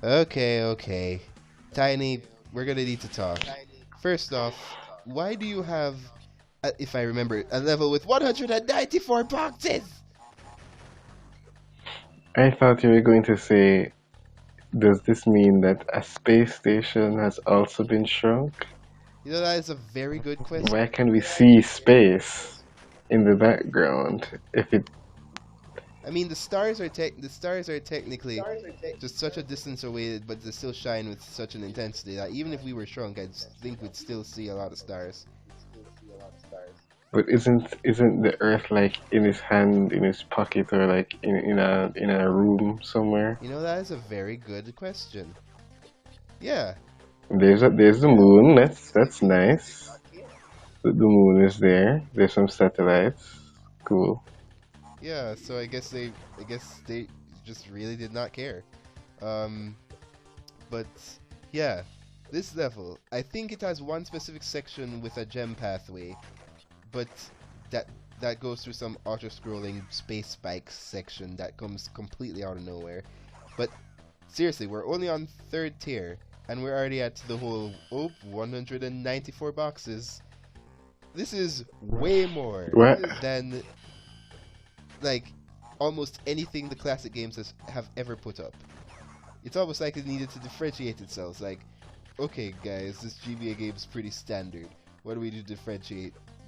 Okay, okay. Tiny, we're gonna need to talk. First off, why do you have, if I remember, a level with 194 boxes? I thought you were going to say, does this mean that a space station has also been shrunk? You know, that is a very good question. Why can we see space in the background if it I mean, the stars are technically just such a distance away, but they still shine with such an intensity that even if we were shrunk, think we'd still see a lot of stars. but isn't the Earth like in his hand, in his pocket, or like in a room somewhere? You know, that is a very good question. Yeah, There's the moon. That's nice. The moon is there. There's some satellites. Cool. yeah. So I guess they just really did not care. Um, but yeah, this level, I think it has one specific section with a gem pathway, but that that goes through some auto-scrolling space spikes section that comes completely out of nowhere. But seriously, we're only on third tier, and we're already at the whole 194 boxes. This is way more What? than like almost anything the classic games have ever put up. It's almost like it needed to differentiate itself. Like, okay, guys, this GBA game's pretty standard. What do we do to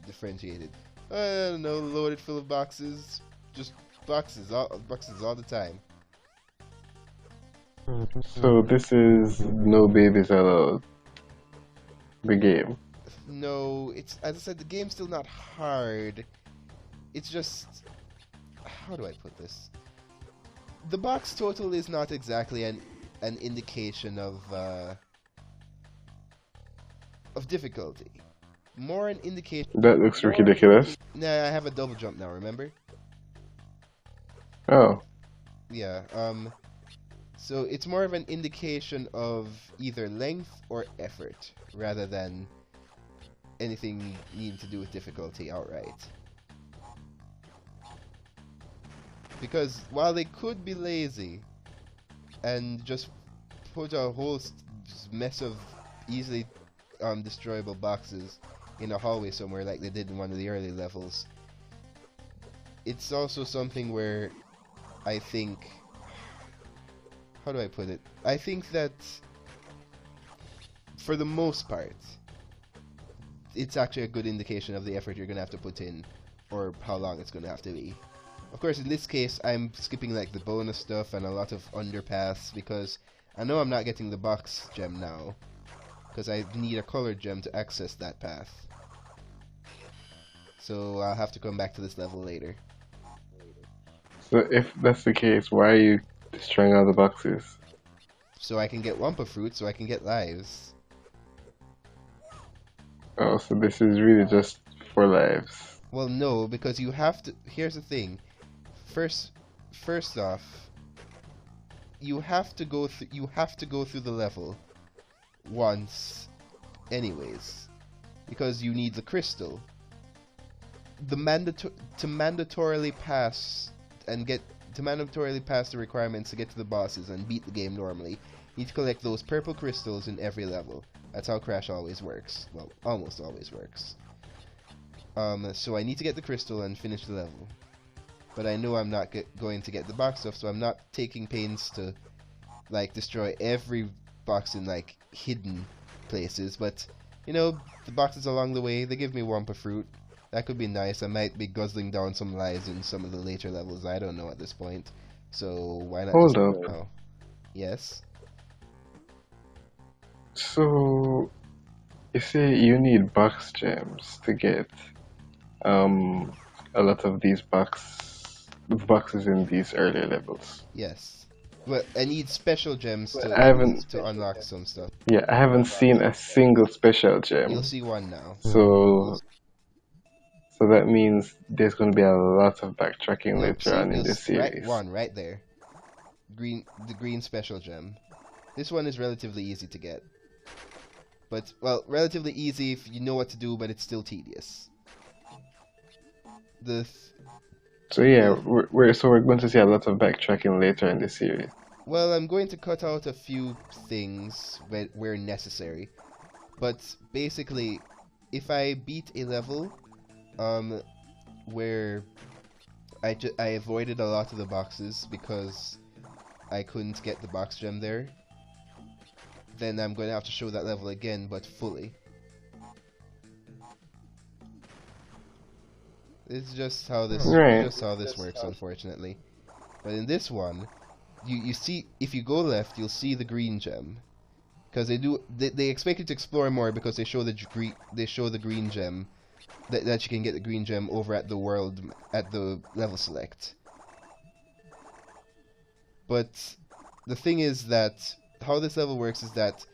differentiate it? I don't know, loaded full of boxes, just boxes all the time. So this is no babies allowed. The game. No, it's as I said, the game's still not hard. It's just, how do I put this? The box total is not exactly an indication of difficulty. More an indication. That looks ridiculous. Nah, I have a double jump now. Remember? Oh, Yeah. So it's more of an indication of either length or effort rather than anything needing to do with difficulty outright. Because while they could be lazy and just put a whole mess of easily destroyable boxes in a hallway somewhere like they did in one of the early levels, it's also something where I think, how do I put it? I think that for the most part, it's actually a good indication of the effort you're gonna have to put in, or how long it's gonna have to be. Of course, in this case, I'm skipping like the bonus stuff and a lot of underpaths because I know I'm not getting the box gem now, because I need a colored gem to access that path. So I'll have to come back to this level later. so if that's the case, why are you destroying all the boxes? So I can get Wumpa Fruit, so I can get lives. Oh, so this is really just for lives. Well, no, because you have to. Here's the thing. First, first off, you have to go through. You have to go through the level once, anyways, because you need the crystal. The to mandatorily pass and get to mandatorily pass the requirements to get to the bosses and beat the game normally, you need to collect those purple crystals in every level. That's how Crash always works. Well, almost always works. So I need to get the crystal and finish the level. But I know I'm not going to get the box stuff, so I'm not taking pains to like destroy every box in like hidden places. But you know, the boxes along the way, they give me Wumpa Fruit. That could be nice. I might be guzzling down some lives in some of the later levels. I don't know at this point. So why not just Hold up. now? Yes. So you say you need box gems to get um a lot of these boxes in these earlier levels. Yes. But I need special gems I haven't to unlock some stuff. yeah, I haven't seen a single special You'll gem. see one now. So that means there's going to be a lot of backtracking Nope. later See, on in you'll this right series. one right there. The green special gem. This one is relatively easy to get. But well, relatively easy if you know what to do, but it's still tedious. The So yeah, we're going to see a lot of backtracking later in the series. Well, I'm going to cut out a few things where necessary. But basically, if I beat a level, where I avoided a lot of the boxes because I couldn't get the box gem there, then I'm going to have to show that level again, but fully. It's just how this works, unfortunately. But in this one, you see, if you go left, you'll see the green gem, because they expect you to explore more because they show the green gem that you can get the green gem over at the level select. But the thing is that how this level works is that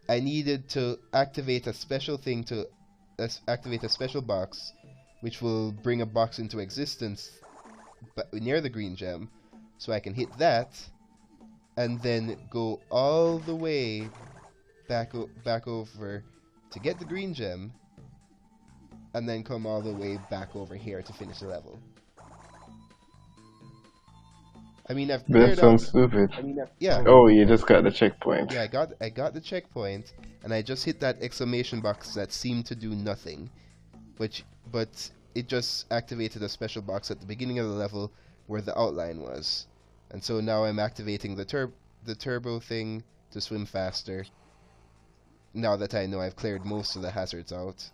I needed to activate a special thing to activate a special box, which will bring a box into existence near the green gem, so I can hit that, and then go all the way back over to get the green gem, and then come all the way back over here to finish the level. I mean, I've That sounds stupid. Yeah. Oh, you just got the checkpoint. Yeah, I got the checkpoint, and I just hit that exclamation box that seemed to do nothing, but it just activated a special box at the beginning of the level where the outline was, and so now I'm activating the turbo thing to swim faster. Now that I know I've cleared most of the hazards out.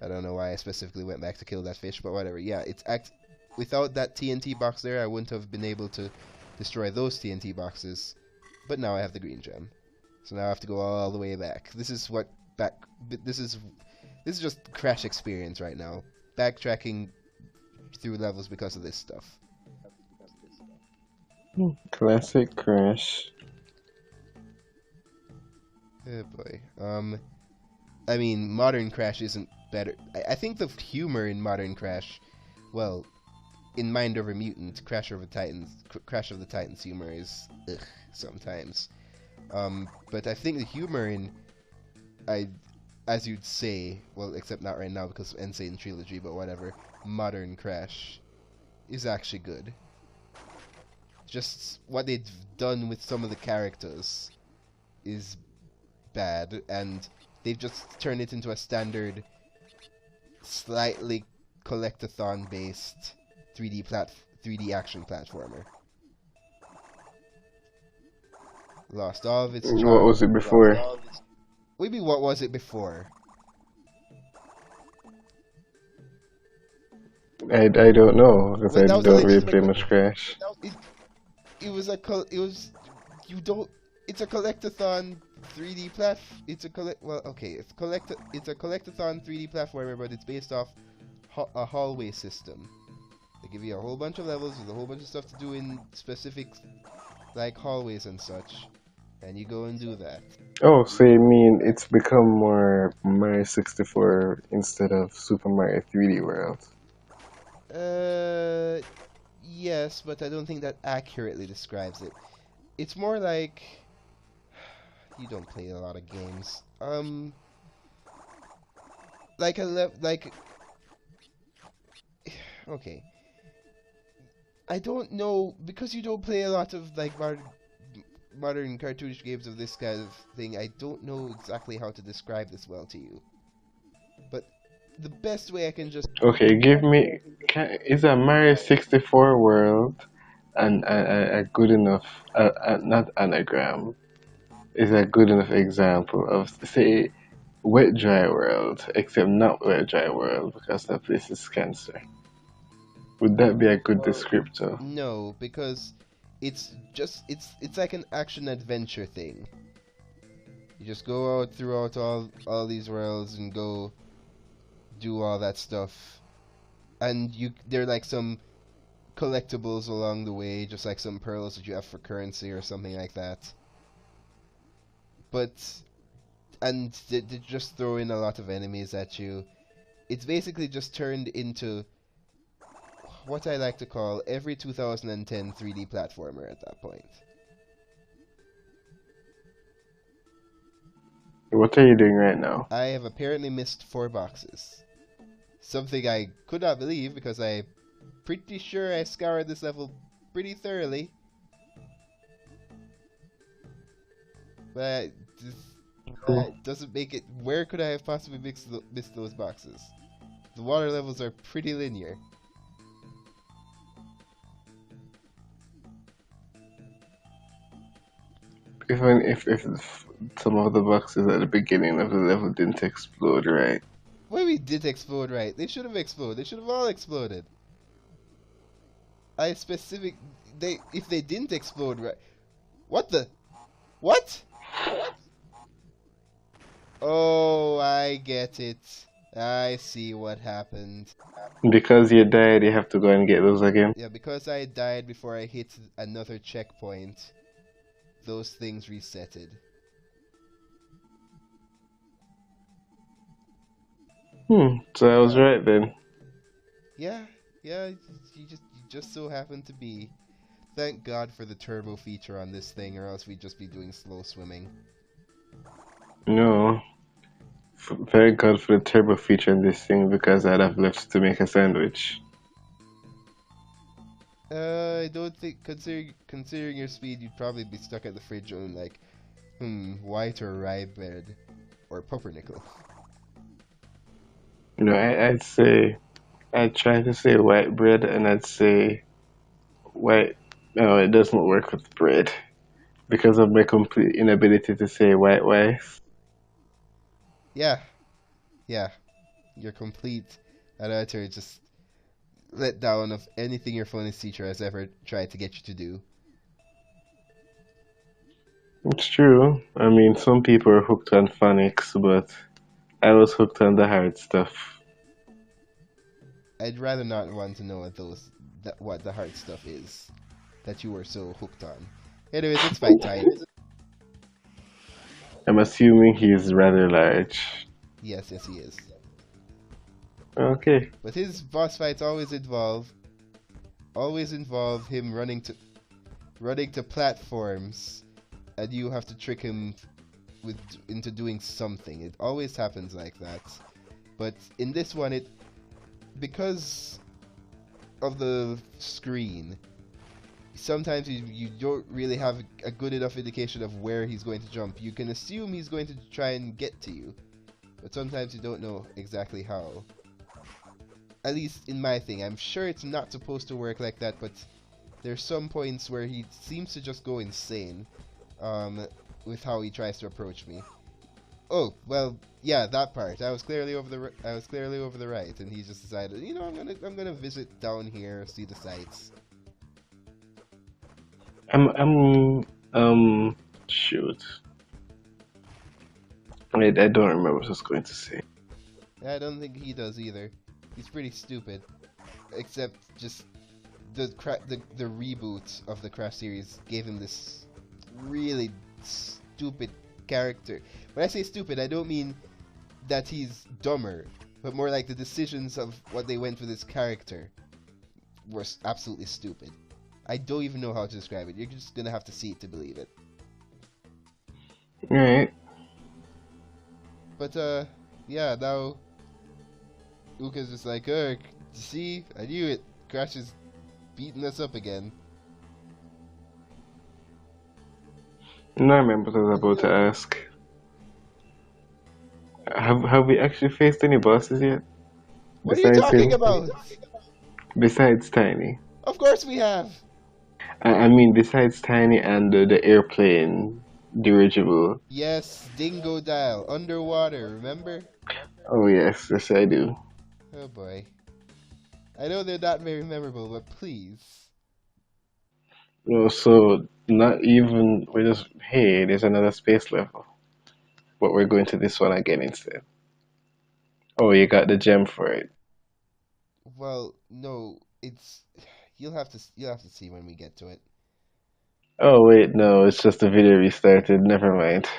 I don't know why I specifically went back to kill that fish, but whatever. Yeah, without that TNT box there, I wouldn't have been able to destroy those TNT boxes. But now I have the green gem, so now I have to go all the way back. This is just Crash experience right now. Backtracking through levels because of this stuff. Classic Crash. Oh boy. I mean, modern Crash isn't better. I think the humor in modern Crash, well, in Mind Over Mutant, Crash of the Titans humor is ugh sometimes. But I think the humor in, as you'd say, well, except not right now because of Insane Trilogy, but whatever, modern Crash is actually good. Just what they've done with some of the characters is bad, and they've just turned it into a standard, slightly collectathon-based 3D action platformer. Lost all of its charm. What was it before? What do you mean, what was it before? I don't know, because Well, I that was don't like- really play much Crash. It's a collectathon 3D it's a collectathon 3D platformer, but it's based off a hallway system. They give you a whole bunch of levels with a whole bunch of stuff to do in specific, like, hallways and such, and you go and do that. Oh, so you mean it's become more Mario 64 instead of Super Mario 3D World? Yes, but I don't think that accurately describes it. It's more like... You don't play a lot of games. Okay. I don't know, because you don't play a lot of, like, modern cartoonish games of this kind of thing, I don't know exactly how to describe this well to you. But the best way I can just... Okay, is a Mario 64 World and a good enough, not anagram, is a good enough example of, say, Wet Dry World, except not Wet Dry World because that place is cancer. Would that be a good descriptor? No, because it's like an action adventure thing. You just go out throughout all these worlds and go do all that stuff, and there are like some collectibles along the way, just like some pearls that you have for currency or something like that. And they just throw in a lot of enemies at you. It's basically just turned into what I like to call every 2010 3D platformer at that point. What are you doing right now? I have apparently missed 4 boxes. Something I could not believe because I'm pretty sure I scoured this level pretty thoroughly, but this True. doesn't make it. Where could I have possibly missed those boxes? The water levels are pretty linear. Even if some of the boxes at the beginning of the level didn't explode, right? Well, we did explode right. They should have exploded. They should have all exploded. I specific. They if they didn't explode right. What the? What? Oh, I get it. I see what happened. Because you died, you have to go and get those again. Yeah, because I died before I hit another checkpoint, those things resetted. So I was Yeah. right then. Yeah, yeah, you just so happen to be. Thank God for the turbo feature on this thing, or else we'd just be doing slow swimming. No. Thank God for the turbo feature in this thing because I'd have left to make a sandwich. I don't think considering your speed, you'd probably be stuck at the fridge on like, white or rye bread, or pumpernickel. I'd say, I'd try to say white bread and I'd say white. No, it doesn't work with bread because of my complete inability to say white rice. Yeah, yeah, you're complete and utter just let down of anything your phonics teacher has ever tried to get you to do. It's true. I mean, some people are hooked on phonics, but I was hooked on the hard stuff. I'd rather not want to know what the hard stuff is that you were so hooked on. Anyways, it's fight time. I'm assuming he's rather large. Yes, yes, he is. Okay. But his boss fights always involve him running to platforms, and you have to trick him into doing something. It always happens like that. But in this one, because of the screen, sometimes you don't really have a good enough indication of where he's going to jump. You can assume he's going to try and get to you, but sometimes you don't know exactly how. At least in my thing, I'm sure it's not supposed to work like that, but there's some points where he seems to just go insane, with how he tries to approach me. Oh, well, yeah, that part. I was clearly over the right, and he just decided, I'm gonna visit down here, see the sights. Shoot. I don't remember what I was going to say. I don't think he does either. He's pretty stupid, except just the reboot of the Crash series gave him this really stupid character. When I say stupid, I don't mean that he's dumber, but more like the decisions of what they went with his character were absolutely stupid. I don't even know how to describe it. You're just gonna have to see it to believe it. Alright. But yeah, now Uka's just like, oh, see, I knew it. Crash is beating us up again. Now I remember what I was about to ask. Have we actually faced any bosses yet? What are you Besides talking him? about? Besides Tiny. Of course we have. I mean, besides Tiny and the airplane dirigible. Yes, Dingo Dial, underwater, remember? Oh yes, yes I do. Oh boy. I know they're not very memorable, but please. Oh, so not even we're just hey, there's another space level, but we're going to this one again instead. Oh, you got the gem for it. Well, no, it's you'll have to see when we get to it. Oh wait, no, it's just the video restarted. Never mind.